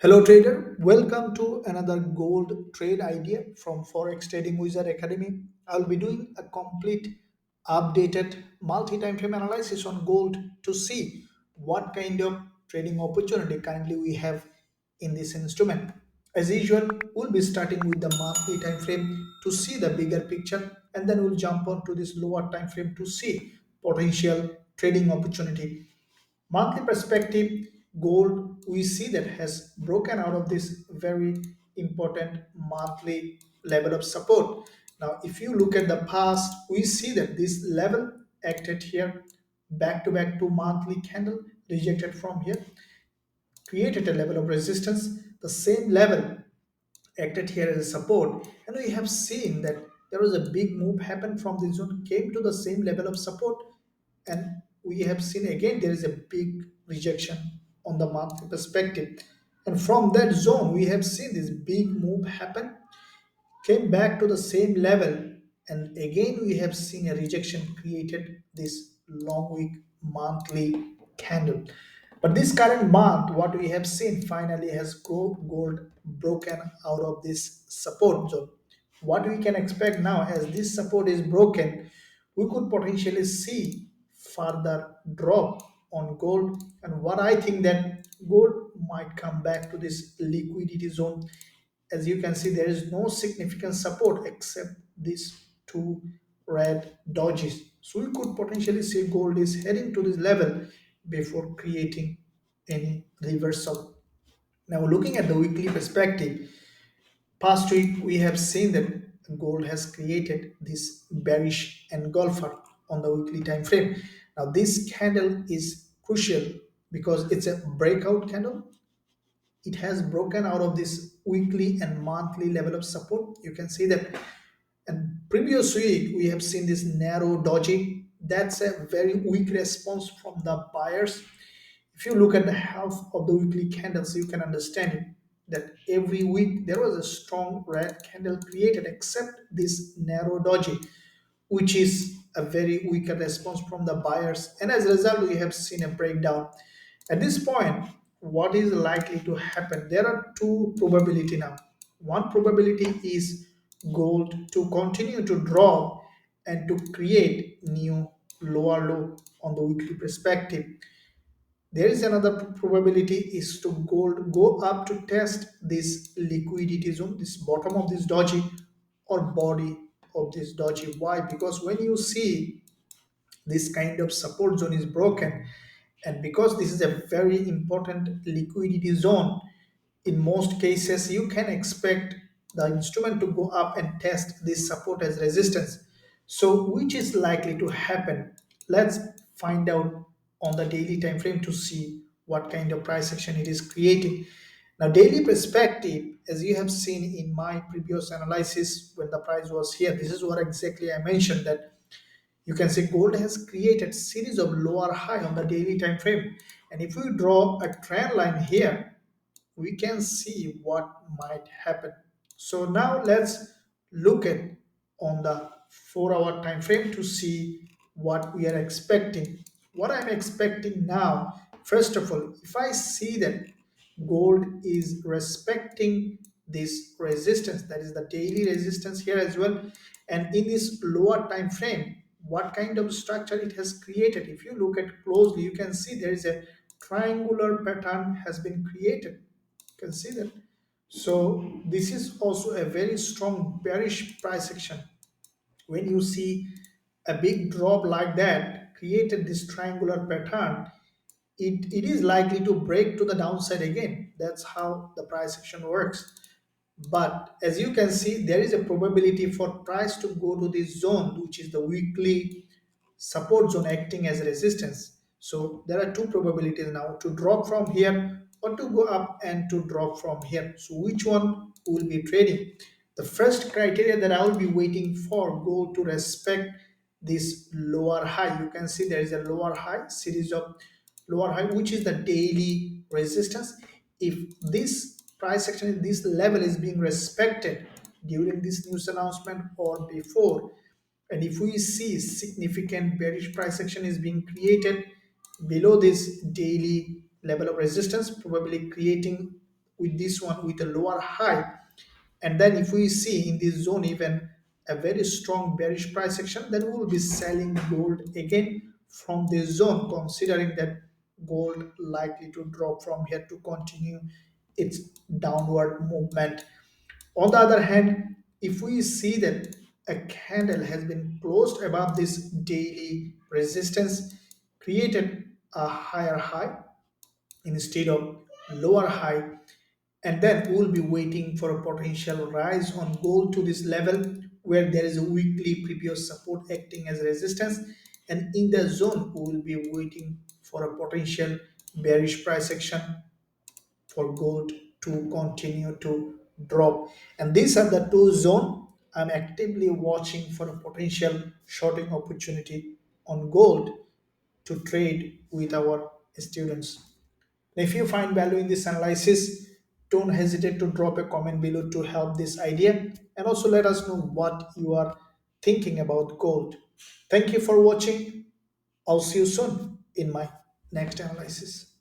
Hello trader, welcome to another gold trade idea from Forex Trading Wizard Academy. I'll be doing a complete updated multi-time frame analysis on gold to see what kind of trading opportunity currently we have in this instrument. As usual, we'll be starting with the monthly time frame to see the bigger picture, and then we'll jump on to this lower time frame to see potential trading opportunity. Market perspective, gold we see that has broken out of this very important monthly level of support. Now, if you look at the past, we see that this level acted here back to back two monthly candle rejected from here, created a level of resistance. The same level acted here as a support, and we have seen that there was a big move happen from this zone, came to the same level of support, and we have seen again there is a big rejection on the market perspective, and from that zone we have seen this big move happen, came back to the same level, and again we have seen a rejection created this long week monthly candle. But this current month what we have seen finally has gold broken out of this support zone. What we can expect now, as this support is broken, we could potentially see further drop on gold, and what I think that gold might come back to this liquidity zone. As you can see, there is no significant support except these two red dodges, so we could potentially see gold is heading to this level before creating any reversal. Now, looking at the weekly perspective, past week we have seen that gold has created this bearish engulfer on the weekly time frame. Now, this candle is crucial because it's a breakout candle. It has broken out of this weekly and monthly level of support. You can see that. And previous week we have seen this narrow doji. That's a very weak response from the buyers. If you look at the health of the weekly candles, you can understand it, that every week there was a strong red candle created except this narrow doji, which is a very weaker response from the buyers, and as a result we have seen a breakdown. At this point, what is likely to happen? There are two probability now. One probability is gold to continue to drop and to create new lower low on the weekly perspective. There is another probability is to gold go up to test this liquidity zone, this bottom of this doji or body of this doji. Why? Because when you see this kind of support zone is broken, and because this is a very important liquidity zone, in most cases you can expect the instrument to go up and test this support as resistance. So which is likely to happen? Let's find out on the daily time frame to see what kind of price action it is creating. Now, daily perspective, as you have seen in my previous analysis when the price was here, this is what exactly I mentioned, that you can see gold has created series of lower high on the daily time frame, and if we draw a trend line here we can see what might happen. So now let's look at on the 4 hour time frame to see what we are expecting. What I'm expecting now, first of all, if I see that gold is respecting this resistance, that is the daily resistance here as well, and in this lower time frame, what kind of structure it has created. If you look at closely, you can see there is a triangular pattern has been created. You can see that. So this is also a very strong bearish price action. When you see a big drop like that created this triangular pattern, it is likely to break to the downside again. That's how the price action works. But as you can see, there is a probability for price to go to this zone, which is the weekly support zone acting as resistance. So there are two probabilities now, to drop from here or to go up and to drop from here. So which one will be trading? The first criteria that I will be waiting for gold to respect this lower high. You can see there is a lower high, series of lower high, which is the daily resistance. If this price action, this level is being respected during this news announcement or before, and if we see significant bearish price action is being created below this daily level of resistance, probably creating with this one with a lower high. And then if we see in this zone even a very strong bearish price action, then we will be selling gold again from this zone, considering that gold likely to drop from here to continue its downward movement. On the other hand, if we see that a candle has been closed above this daily resistance, created a higher high instead of lower high, and then we'll be waiting for a potential rise on gold to this level where there is a weekly previous support acting as resistance, and in the zone we will be waiting for a potential bearish price action for gold to continue to drop. And these are the two zones I'm actively watching for a potential shorting opportunity on gold to trade with our students. If you find value in this analysis, don't hesitate to drop a comment below to help this idea, and also let us know what you are thinking about gold. Thank you for watching. I'll see you soon in my next analysis.